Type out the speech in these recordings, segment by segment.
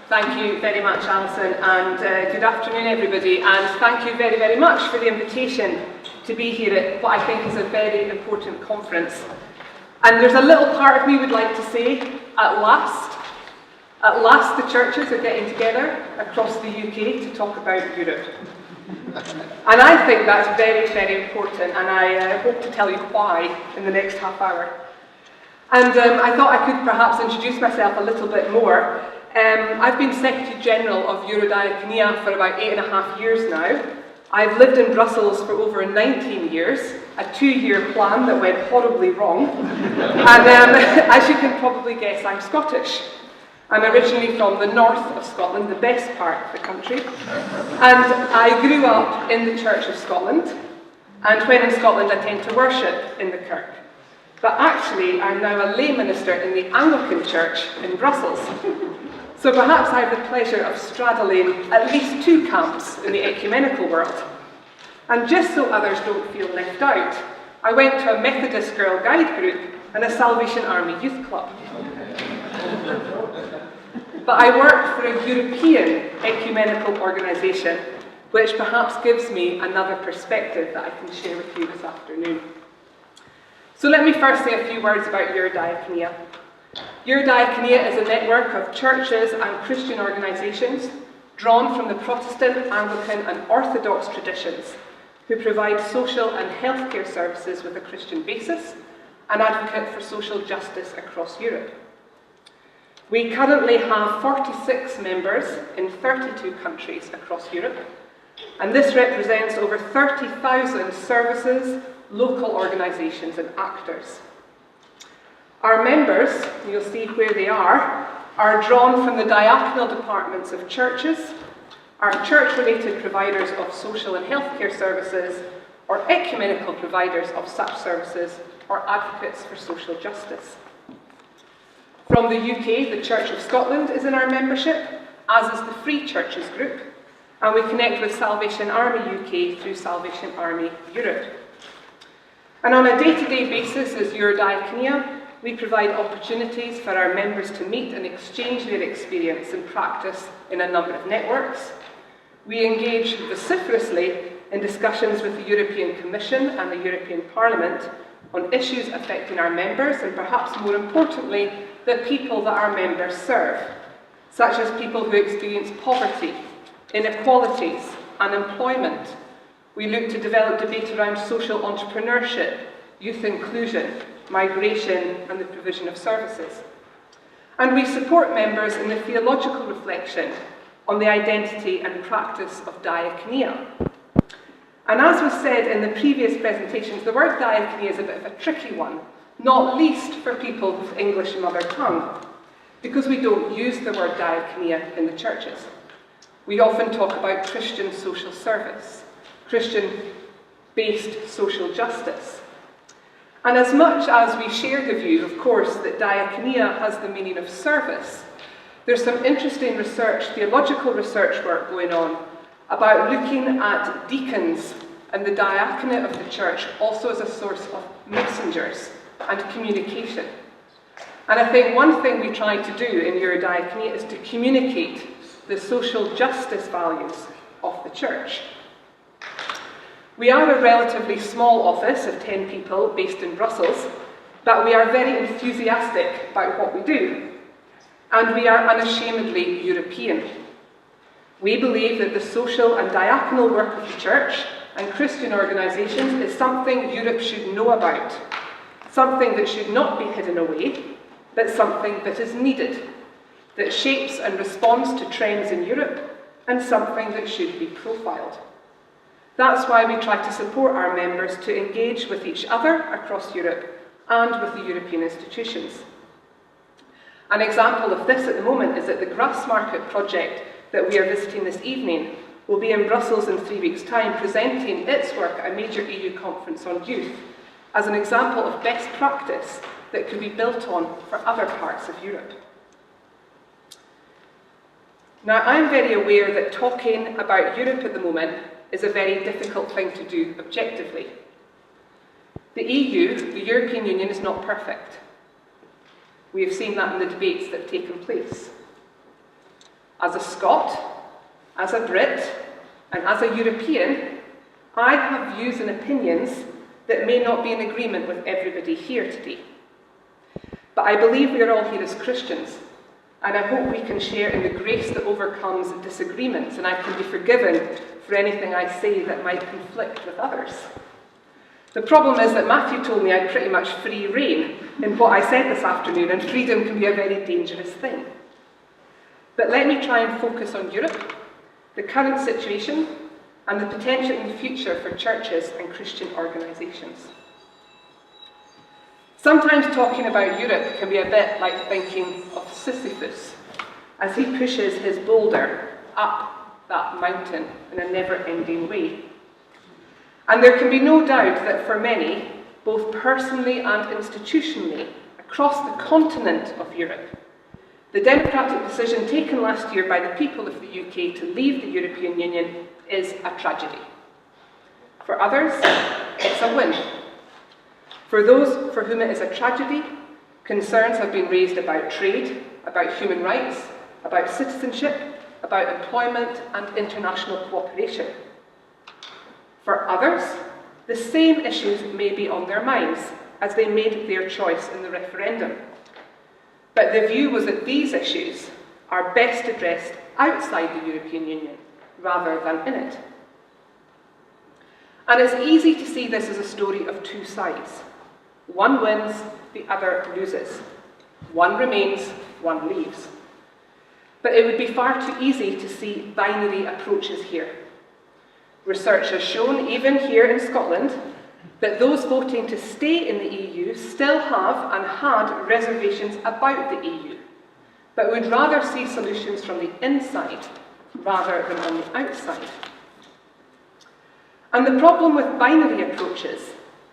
Thank you very much, Alison, and good afternoon, everybody, and thank you very, very much for the invitation to be here at what I think is a very important conference. And there's a little part of me would like to say, at last the churches are getting together across the UK to talk about Europe. And I think that's very, very important, and I hope to tell you why in the next half hour. And I thought I could perhaps introduce myself a little bit more. I've been Secretary General of DayaKia for about 8.5 years now. I've lived in Brussels for over 19 years, a 2-year plan that went horribly wrong. And as you can probably guess, I'm Scottish. I'm originally from the north of Scotland, the best part of the country. And I grew up in the Church of Scotland. And when in Scotland, I tend to worship in the kirk. But actually, I'm now a lay minister in the Anglican Church in Brussels. So perhaps I have the pleasure of straddling at least 2 camps in the ecumenical world. And just so others don't feel left out, I went to a Methodist Girl Guide group and a Salvation Army youth club. But I work for a European ecumenical organisation, which perhaps gives me another perspective that I can share with you this afternoon. So let me first say a few words about DayaKia. DayaKia is a network of churches and Christian organisations drawn from the Protestant, Anglican and Orthodox traditions who provide social and healthcare services with a Christian basis and advocate for social justice across Europe. We currently have 46 members in 32 countries across Europe, and this represents over 30,000 services, local organisations and actors. Our members, you'll see where they are drawn from the diaconal departments of churches, our church-related providers of social and healthcare services, or ecumenical providers of such services, or advocates for social justice. From the UK, the Church of Scotland is in our membership, as is the Free Churches group, and we connect with Salvation Army UK through Salvation Army Europe. And on a day-to-day basis as DayaKia, we provide opportunities for our members to meet and exchange their experience and practice in a number of networks. We engage vociferously in discussions with the European Commission and the European Parliament on issues affecting our members and perhaps more importantly, the people that our members serve, such as people who experience poverty, inequalities, unemployment. We look to develop debate around social entrepreneurship, youth inclusion, migration and the provision of services. And we support members in the theological reflection on the identity and practice of DayaKia. And as was said in the previous presentations, the word DayaKia is a bit of a tricky one, not least for people with English mother tongue, because we don't use the word DayaKia in the churches. We often talk about Christian social service, Christian-based social justice. And as much as we share the view, of course, that DayaKia has the meaning of service, there's some interesting research, theological research work going on about looking at deacons and the diaconate of the church also as a source of messengers and communication. And I think one thing we try to do in DayaKia is to communicate the social justice values of the church. We are a relatively small office of 10 people based in Brussels, but we are very enthusiastic about what we do, and we are unashamedly European. We believe that the social and diaconal work of the church and Christian organisations is something Europe should know about, something that should not be hidden away, but something that is needed, that shapes and responds to trends in Europe, and something that should be profiled. That's why we try to support our members to engage with each other across Europe and with the European institutions. An example of this at the moment is that the Grassmarket project that we are visiting this evening will be in Brussels in 3 weeks' time, presenting its work at a major EU conference on youth as an example of best practice that could be built on for other parts of Europe. Now, I'm very aware that talking about Europe at the moment is a very difficult thing to do objectively. The EU, the European Union, is not perfect. We have seen that in the debates that have taken place. As a Scot, as a Brit, and as a European, I have views and opinions that may not be in agreement with everybody here today. But I believe we are all here as Christians, and I hope we can share in the grace that overcomes disagreements, and I can be forgiven for anything I say that might conflict with others. The problem is that Matthew told me I had pretty much free rein in what I said this afternoon, and freedom can be a very dangerous thing. But let me try and focus on Europe, the current situation, and the potential in the future for churches and Christian organisations. Sometimes talking about Europe can be a bit like thinking of Sisyphus as he pushes his boulder up that mountain in a never-ending way. And there can be no doubt that for many, both personally and institutionally, across the continent of Europe, the democratic decision taken last year by the people of the UK to leave the European Union is a tragedy. For others, it's a win. For those for whom it is a tragedy, concerns have been raised about trade, about human rights, about citizenship, about employment and international cooperation. For others, the same issues may be on their minds as they made their choice in the referendum. But the view was that these issues are best addressed outside the European Union rather than in it. And it's easy to see this as a story of two sides. One wins, the other loses. One remains, one leaves. But it would be far too easy to see binary approaches here. Research has shown, even here in Scotland, that those voting to stay in the EU still have and had reservations about the EU, but would rather see solutions from the inside rather than on the outside. And the problem with binary approaches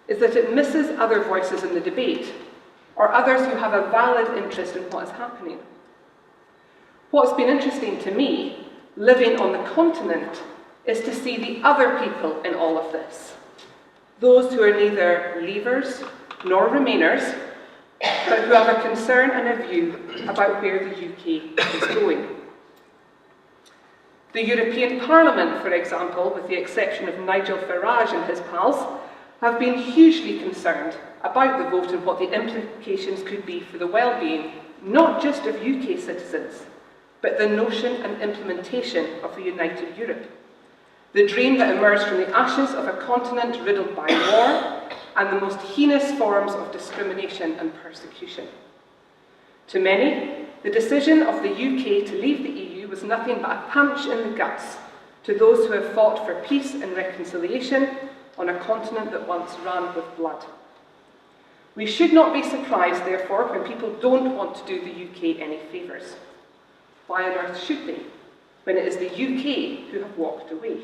is that it misses other voices in the debate, or others who have a valid interest in what is happening. What's been interesting to me, living on the continent, is to see the other people in all of this. Those who are neither leavers nor remainers, but who have a concern and a view about where the UK is going. The European Parliament, for example, with the exception of Nigel Farage and his pals, have been hugely concerned about the vote and what the implications could be for the well-being, not just of UK citizens, but the notion and implementation of a united Europe. The dream that emerged from the ashes of a continent riddled by war and the most heinous forms of discrimination and persecution. To many, the decision of the UK to leave the EU was nothing but a punch in the guts to those who have fought for peace and reconciliation on a continent that once ran with blood. We should not be surprised, therefore, when people don't want to do the UK any favours. Why on earth should they, when it is the UK who have walked away?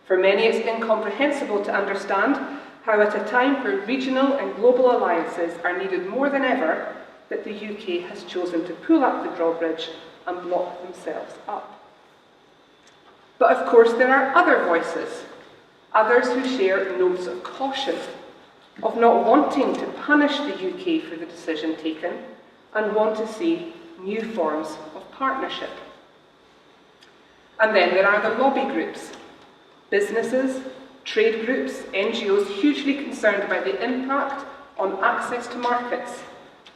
For many, it's incomprehensible to understand how at a time where regional and global alliances are needed more than ever, that the UK has chosen to pull up the drawbridge and block themselves up. But of course there are other voices, others who share notes of caution, of not wanting to punish the UK for the decision taken and want to see new forms of partnership. And then there are the lobby groups, businesses, trade groups, NGOs hugely concerned about the impact on access to markets,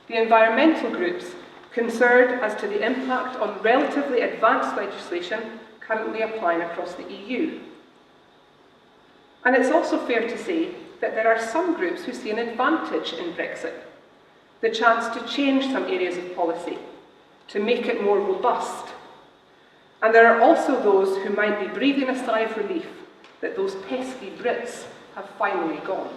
the environmental groups concerned as to the impact on relatively advanced legislation currently applying across the EU. And it's also fair to say that there are some groups who see an advantage in Brexit, the chance to change some areas of policy, to make it more robust. And there are also those who might be breathing a sigh of relief that those pesky Brits have finally gone.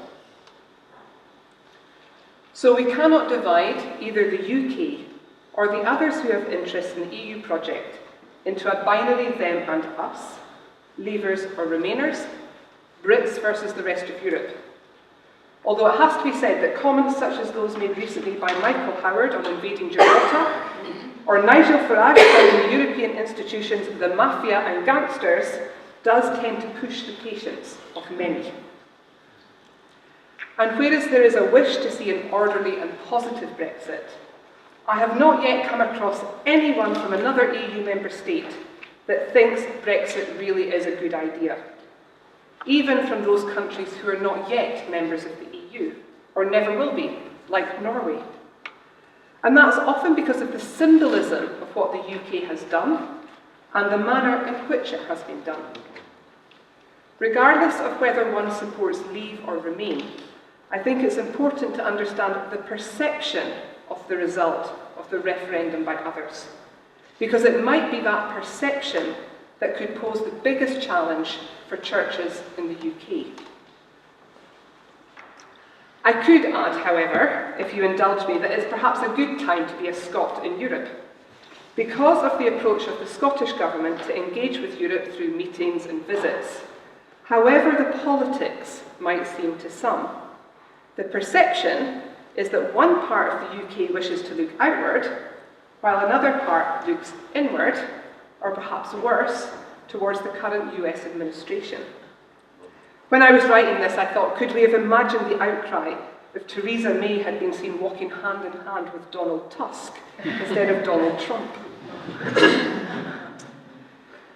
So we cannot divide either the UK or the others who have interest in the EU project into a binary them and us, leavers or remainers, Brits versus the rest of Europe. Although it has to be said that comments such as those made recently by Michael Howard on invading Gibraltar, or Nigel Farage calling the European institutions the mafia and gangsters, does tend to push the patience of many. And whereas there is a wish to see an orderly and positive Brexit, I have not yet come across anyone from another EU member state that thinks Brexit really is a good idea, even from those countries who are not yet members of the EU, or never will be, like Norway. And that's often because of the symbolism of what the UK has done and the manner in which it has been done. Regardless of whether one supports leave or remain, I think it's important to understand the perception of the result of the referendum by others, because it might be that perception that could pose the biggest challenge for churches in the UK. I could add, however, if you indulge me, that it's perhaps a good time to be a Scot in Europe, because of the approach of the Scottish Government to engage with Europe through meetings and visits. However the politics might seem to some, the perception is that one part of the UK wishes to look outward, while another part looks inward, or perhaps worse, towards the current US administration. When I was writing this, I thought, could we have imagined the outcry if Theresa May had been seen walking hand in hand with Donald Tusk instead of Donald Trump?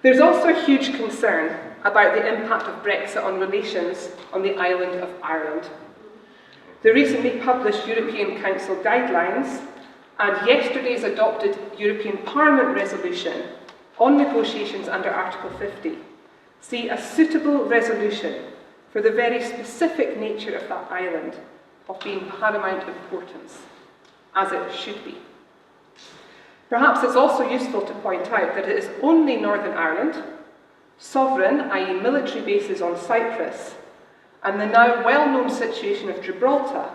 There's also a huge concern about the impact of Brexit on relations on the island of Ireland. The recently published European Council guidelines and yesterday's adopted European Parliament resolution on negotiations under Article 50 see a suitable resolution for the very specific nature of that island of being paramount importance, as it should be. Perhaps it's also useful to point out that it is only Northern Ireland, sovereign, i.e. military bases on Cyprus, and the now well-known situation of Gibraltar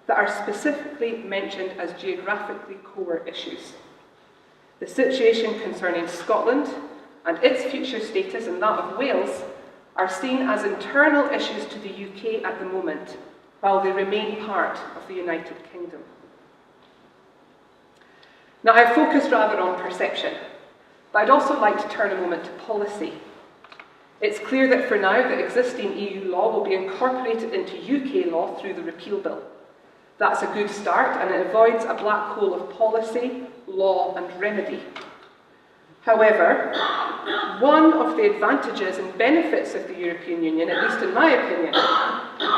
that are specifically mentioned as geographically core issues. The situation concerning Scotland and its future status and that of Wales are seen as internal issues to the UK at the moment, while they remain part of the United Kingdom. Now, I've focused rather on perception, but I'd also like to turn a moment to policy. It's clear that for now, the existing EU law will be incorporated into UK law through the repeal bill. That's a good start, and it avoids a black hole of policy, law, and remedy. However, one of the advantages and benefits of the European Union, at least in my opinion,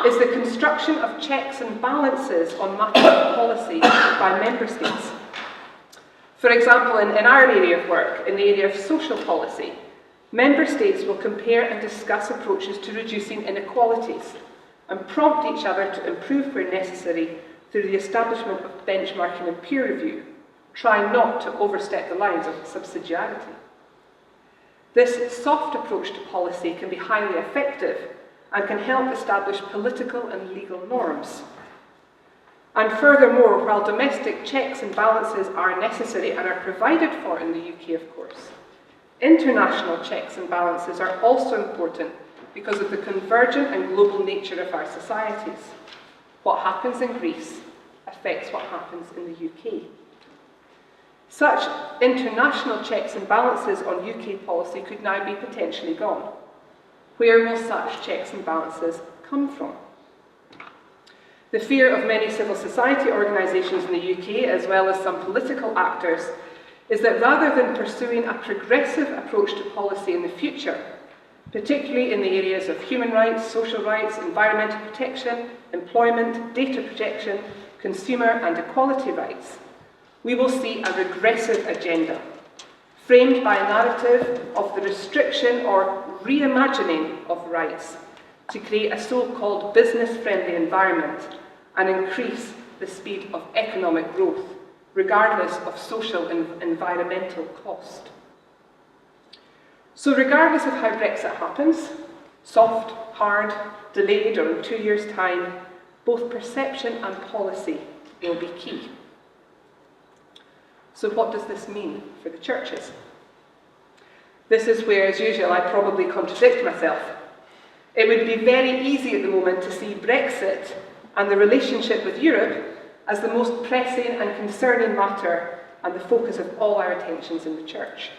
is the construction of checks and balances on matters of policy by member states. For example, in our area of work, in the area of social policy, member states will compare and discuss approaches to reducing inequalities and prompt each other to improve where necessary through the establishment of benchmarking and peer review, trying not to overstep the lines of subsidiarity. This soft approach to policy can be highly effective and can help establish political and legal norms. And furthermore, while domestic checks and balances are necessary and are provided for in the UK, of course, international checks and balances are also important because of the convergent and global nature of our societies. What happens in Greece affects what happens in the UK. Such international checks and balances on UK policy could now be potentially gone. Where will such checks and balances come from? The fear of many civil society organisations in the UK, as well as some political actors, is that rather than pursuing a progressive approach to policy in the future, particularly in the areas of human rights, social rights, environmental protection, employment, data protection, consumer and equality rights, we will see a regressive agenda, framed by a narrative of the restriction or reimagining of rights to create a so-called business-friendly environment and increase the speed of economic growth, regardless of social and environmental cost. So regardless of how Brexit happens, soft, hard, delayed, or in 2 years' time, both perception and policy will be key. So what does this mean for the churches? This is where, as usual, I probably contradict myself. It would be very easy at the moment to see Brexit and the relationship with Europe as the most pressing and concerning matter and the focus of all our attentions in the church.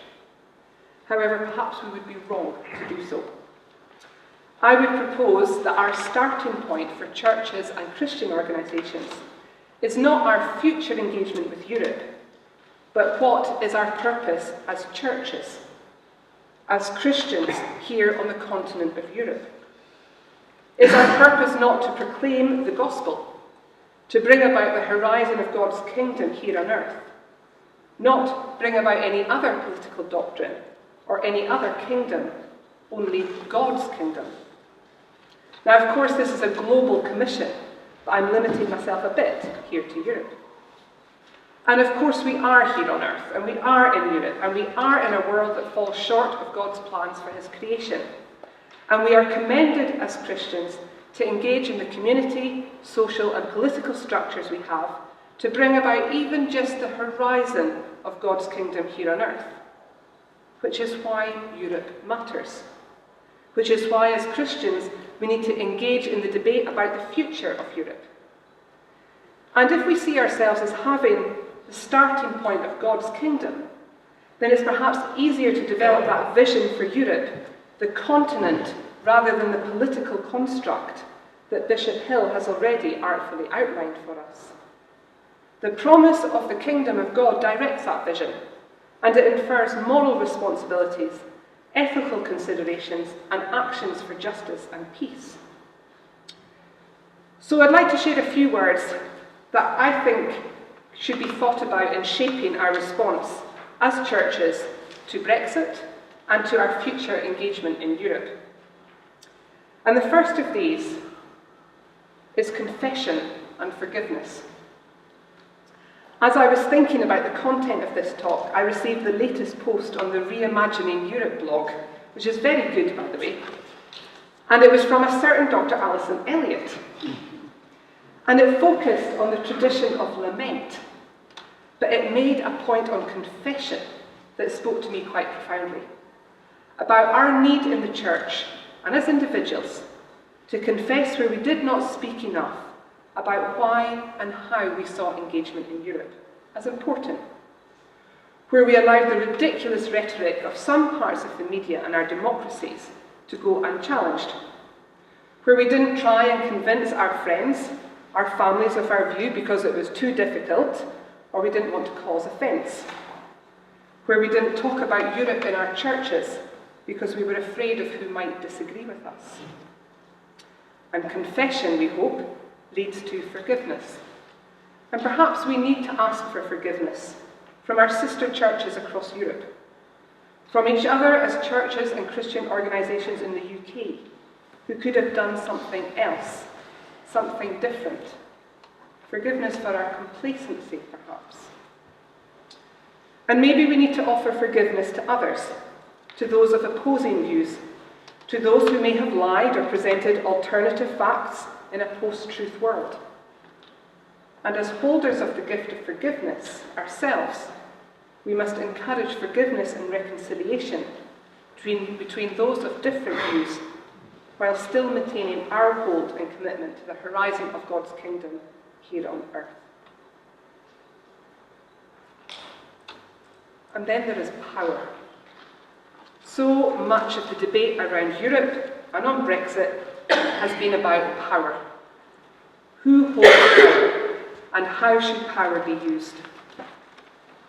However, perhaps we would be wrong to do so. I would propose that our starting point for churches and Christian organisations is not our future engagement with Europe, but what is our purpose as churches, as Christians here on the continent of Europe? Is our purpose not to proclaim the gospel, to bring about the horizon of God's kingdom here on earth, not bring about any other political doctrine or any other kingdom, only God's kingdom? Now, of course, this is a global commission, but I'm limiting myself a bit here to Europe. And of course, we are here on earth, and we are in Europe, and we are in a world that falls short of God's plans for his creation. And we are commended as Christians to engage in the community, social and political structures we have to bring about even just the horizon of God's kingdom here on earth, which is why Europe matters, which is why as Christians we need to engage in the debate about the future of Europe. And if we see ourselves as having the starting point of God's kingdom, then it's perhaps easier to develop that vision for Europe, the continent, rather than the political construct that Bishop Hill has already artfully outlined for us. The promise of the kingdom of God directs that vision, and it infers moral responsibilities, ethical considerations, and actions for justice and peace. So I'd like to share a few words that I think should be thought about in shaping our response as churches to Brexit and to our future engagement in Europe. And the first of these is confession and forgiveness. As I was thinking about the content of this talk, I received the latest post on the Reimagining Europe blog, which is very good, by the way. And it was from a certain Dr. Alison Elliott. And it focused on the tradition of lament, but it made a point on confession that spoke to me quite profoundly, about our need in the church and as individuals to confess where we did not speak enough about why and how we saw engagement in Europe as important, where we allowed the ridiculous rhetoric of some parts of the media and our democracies to go unchallenged, where we didn't try and convince our friends, our families of our view because it was too difficult or we didn't want to cause offence, where we didn't talk about Europe in our churches because we were afraid of who might disagree with us. And confession, we hope, leads to forgiveness. And perhaps we need to ask for forgiveness from our sister churches across Europe, from each other as churches and Christian organisations in the UK, who could have done something else, something different. Forgiveness for our complacency, perhaps. And maybe we need to offer forgiveness to others, to those of opposing views, to those who may have lied or presented alternative facts in a post-truth world. And as holders of the gift of forgiveness ourselves, we must encourage forgiveness and reconciliation between those of different views, while still maintaining our hold and commitment to the horizon of God's kingdom here on earth. And then there is power. So much of the debate around Europe and on Brexit has been about power. Who holds power, and how should power be used?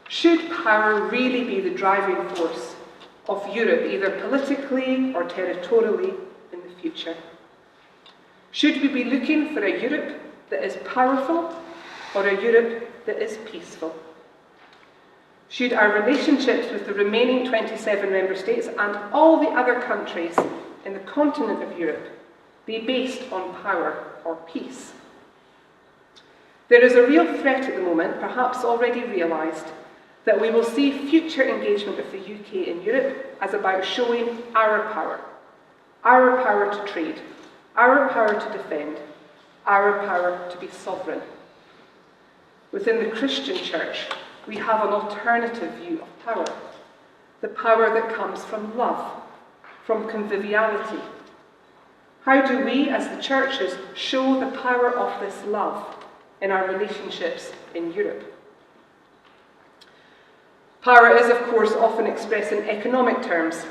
Should power really be the driving force of Europe, either politically or territorially, in the future? Should we be looking for a Europe that is powerful or a Europe that is peaceful? Should our relationships with the remaining 27 member states and all the other countries in the continent of Europe be based on power or peace? There is a real threat at the moment, perhaps already realised, that we will see future engagement of the UK in Europe as about showing our power to trade, our power to defend, our power to be sovereign. Within the Christian church, we have an alternative view of power, the power that comes from love, from conviviality. How do we, as the churches, show the power of this love in our relationships in Europe? Power is, of course, often expressed in economic terms.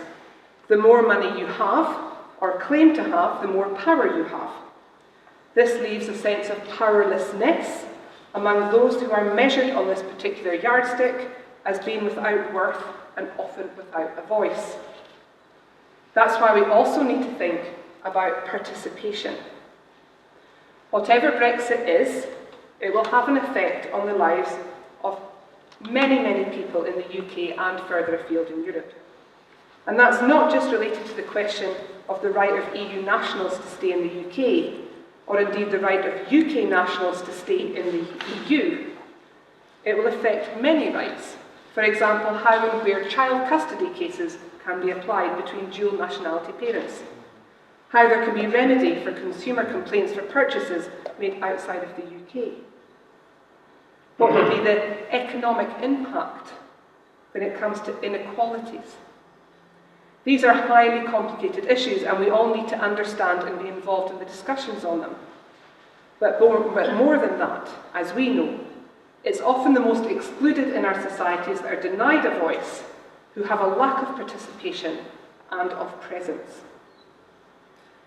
The more money you have, or claim to have, the more power you have. This leaves a sense of powerlessness among those who are measured on this particular yardstick as being without worth and often without a voice. That's why we also need to think about participation. Whatever Brexit is, it will have an effect on the lives of many, many people in the UK and further afield in Europe. And that's not just related to the question of the right of EU nationals to stay in the UK, or indeed the right of UK nationals to stay in the EU. It will affect many rights. For example, how and where child custody cases can be applied between dual nationality parents. How there can be remedy for consumer complaints for purchases made outside of the UK. What will be the economic impact when it comes to inequalities? These are highly complicated issues, and we all need to understand and be involved in the discussions on them. But more than that, as we know, it's often the most excluded in our societies that are denied a voice, who have a lack of participation and of presence.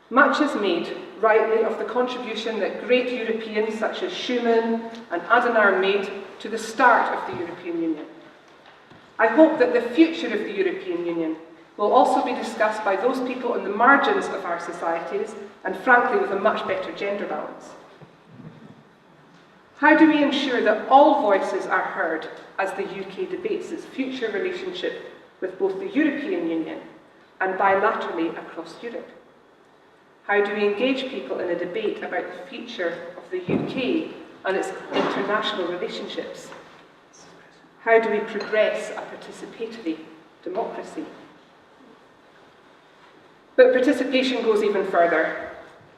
Much is made, rightly, of the contribution that great Europeans such as Schuman and Adenauer made to the start of the European Union. I hope that the future of the European Union will also be discussed by those people on the margins of our societies, and frankly with a much better gender balance. How do we ensure that all voices are heard as the UK debates its future relationship with both the European Union and bilaterally across Europe? How do we engage people in a debate about the future of the UK and its international relationships? How do we progress a participatory democracy? But participation goes even further.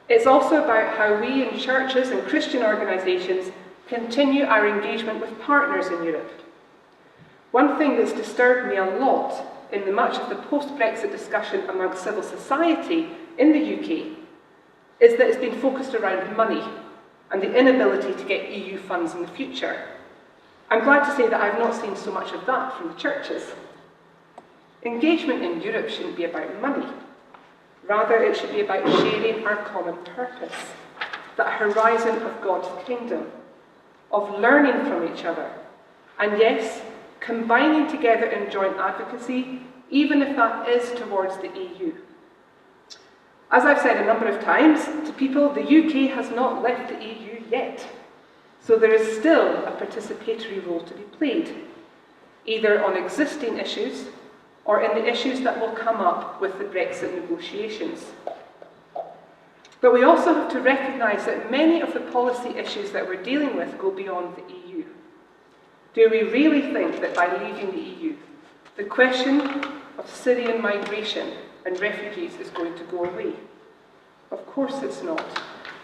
It's also about how we in churches and Christian organisations continue our engagement with partners in Europe. One thing that's disturbed me a lot in much of the post-Brexit discussion amongst civil society in the UK is that it's been focused around money and the inability to get EU funds in the future. I'm glad to say that I've not seen so much of that from the churches. Engagement in Europe shouldn't be about money. Rather, it should be about sharing our common purpose, that horizon of God's kingdom, of learning from each other, and yes, combining together in joint advocacy, even if that is towards the EU. As I've said a number of times to people, the UK has not left the EU yet, so there is still a participatory role to be played, either on existing issues or in the issues that will come up with the Brexit negotiations. But we also have to recognise that many of the policy issues that we're dealing with go beyond the EU. Do we really think that by leaving the EU, the question of Syrian migration and refugees is going to go away? Of course it's not.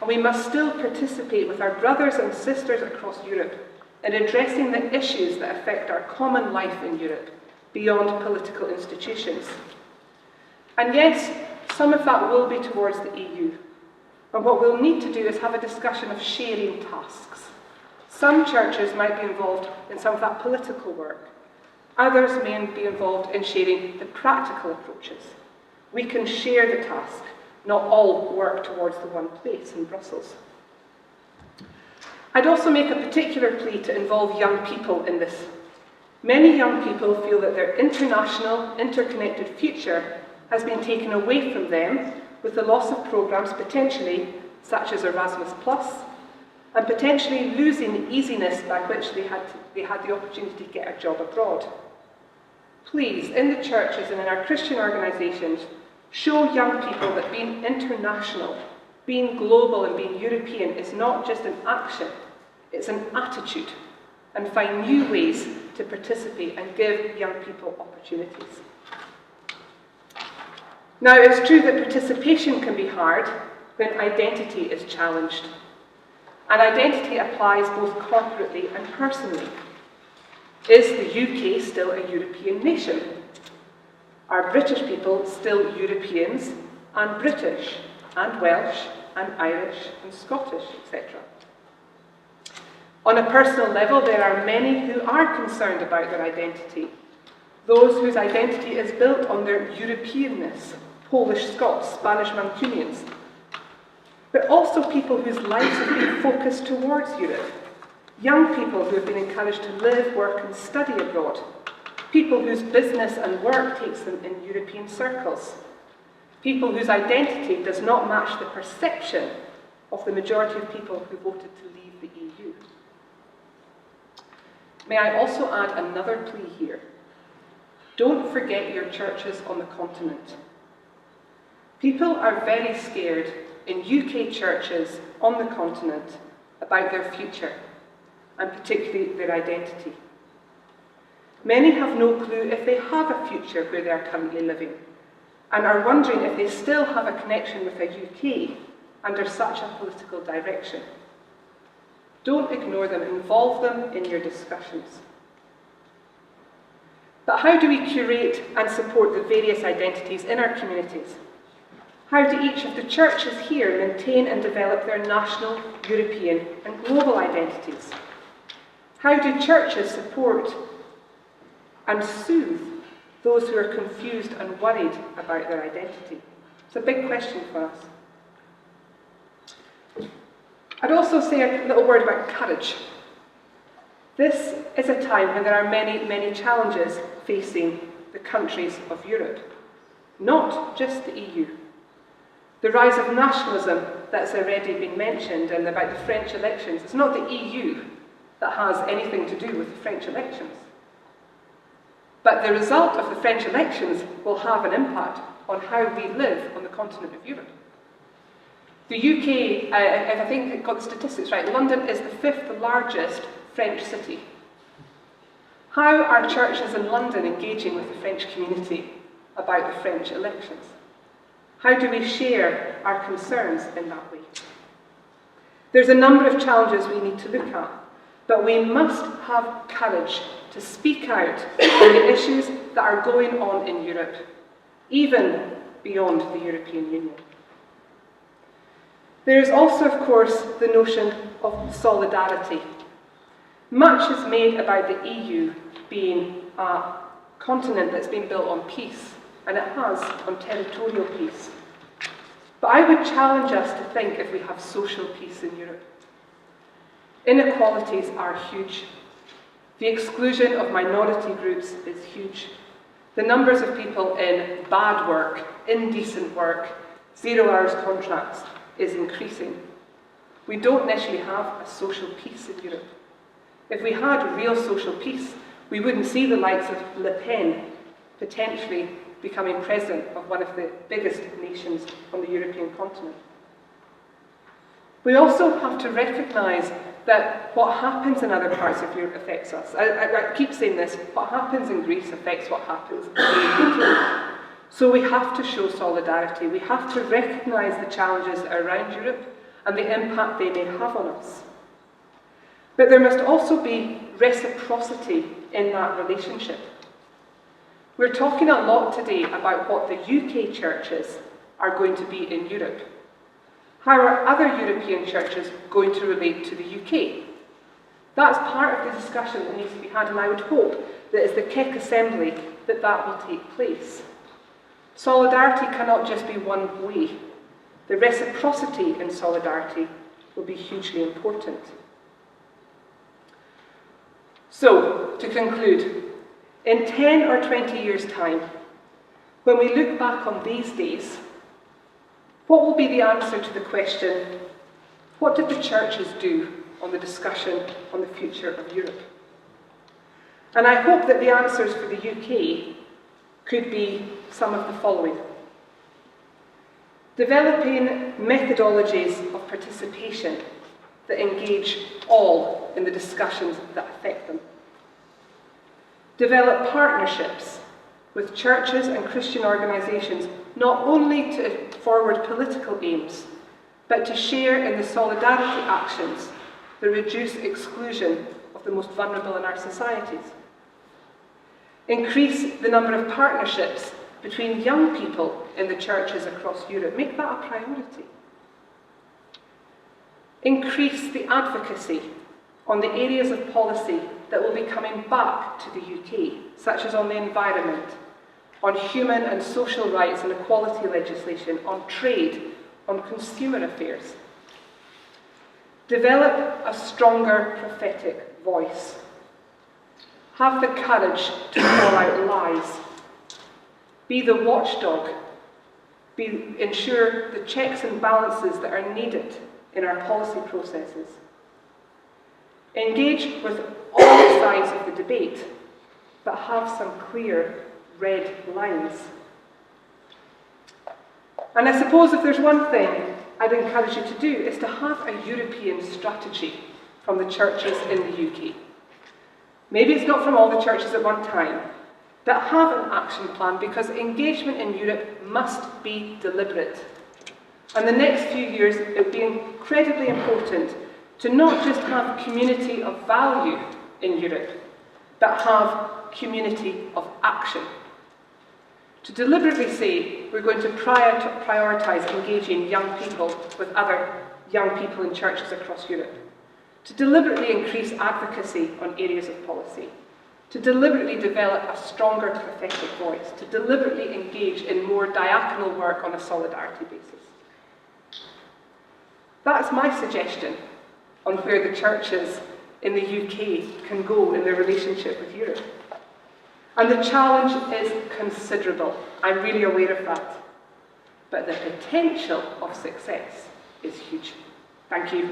And we must still participate with our brothers and sisters across Europe in addressing the issues that affect our common life in Europe beyond political institutions. And yes, some of that will be towards the EU. And what we'll need to do is have a discussion of sharing tasks. Some churches might be involved in some of that political work. Others may be involved in sharing the practical approaches. We can share the task, not all work towards the one place in Brussels. I'd also make a particular plea to involve young people in this. Many young people feel that their international, interconnected future has been taken away from them with the loss of programmes potentially such as Erasmus+, and potentially losing the easiness by which they had the opportunity to get a job abroad. Please, in the churches and in our Christian organisations, show young people that being international, being global and being European is not just an action, it's an attitude, and find new ways to participate and give young people opportunities. Now, it's true that participation can be hard when identity is challenged. And identity applies both corporately and personally. Is the UK still a European nation? Are British people still Europeans and British and Welsh and Irish and Scottish, etc.? On a personal level, there are many who are concerned about their identity. Those whose identity is built on their Europeanness, Polish Scots, Spanish Mancunians. But also people whose lives have been focused towards Europe. Young people who have been encouraged to live, work and study abroad. people whose business and work takes them in European circles, people whose identity does not match the perception of the majority of people who voted to leave the EU. May I also add another plea here. Don't forget your churches on the continent. People are very scared in UK churches on the continent about their future, and particularly their identity. Many have no clue if they have a future where they are currently living, and are wondering if they still have a connection with the UK under such a political direction. Don't ignore them, involve them in your discussions. But how do we curate and support the various identities in our communities? How do each of the churches here maintain and develop their national, European and global identities? How do churches support and soothe those who are confused and worried about their identity? It's a big question for us. I'd also say a little word about courage. This is a time when there are many, many challenges facing the countries of Europe, not just the EU. The rise of nationalism that's already been mentioned and about the French elections, it's not the EU that has anything to do with the French elections. But the result of the French elections will have an impact on how we live on the continent of Europe. The UK, if I think I got the statistics right, London is the 5th largest French city. How are churches in London engaging with the French community about the French elections? How do we share our concerns in that way? There's a number of challenges we need to look at, but we must have courage to speak out on the issues that are going on in Europe, even beyond the European Union. There is also, of course, the notion of solidarity. Much is made about the EU being a continent that's been built on peace, and it has, on territorial peace. But I would challenge us to think if we have social peace in Europe. Inequalities are huge. The exclusion of minority groups is huge. The numbers of people in bad work, indecent work, 0 hours contracts is increasing. We don't necessarily have a social peace in Europe. If we had real social peace, we wouldn't see the likes of Le Pen potentially becoming president of one of the biggest nations on the European continent. We also have to recognise that what happens in other parts of Europe affects us. I keep saying this, what happens in Greece affects what happens in the UK. So we have to show solidarity. We have to recognise the challenges around Europe and the impact they may have on us. But there must also be reciprocity in that relationship. We're talking a lot today about what the UK churches are going to be in Europe. How are other European churches going to relate to the UK? That's part of the discussion that needs to be had, and I would hope that as the Keck Assembly that will take place. Solidarity cannot just be one way. The reciprocity in solidarity will be hugely important. So, to conclude, in 10 or 20 years' time, when we look back on these days, what will be the answer to the question, what did the churches do on the discussion on the future of Europe? And I hope that the answers for the UK could be some of the following. Developing methodologies of participation that engage all in the discussions that affect them. Develop partnerships with churches and Christian organisations, not only to forward political aims, but to share in the solidarity actions that reduce exclusion of the most vulnerable in our societies. Increase the number of partnerships between young people in the churches across Europe. Make that a priority. Increase the advocacy on the areas of policy that will be coming back to the UK, such as on the environment, on human and social rights and equality legislation, on trade, on consumer affairs. Develop a stronger prophetic voice. Have the courage to call out lies. Be the watchdog. Ensure the checks and balances that are needed in our policy processes. Engage with all sides of the debate, but have some clear red lines. And I suppose if there's one thing I'd encourage you to do, is to have a European strategy from the churches in the UK. Maybe it's not from all the churches at one time, but have an action plan, because engagement in Europe must be deliberate. And the next few years, it will be incredibly important to not just have community of value in Europe, but have community of action. To deliberately say we're going to prioritise engaging young people with other young people in churches across Europe. To deliberately increase advocacy on areas of policy. To deliberately develop a stronger prophetic voice. To deliberately engage in more diaconal work on a solidarity basis. That's my suggestion on where the churches in the UK can go in their relationship with Europe. And the challenge is considerable. I'm really aware of that. But the potential of success is huge. Thank you.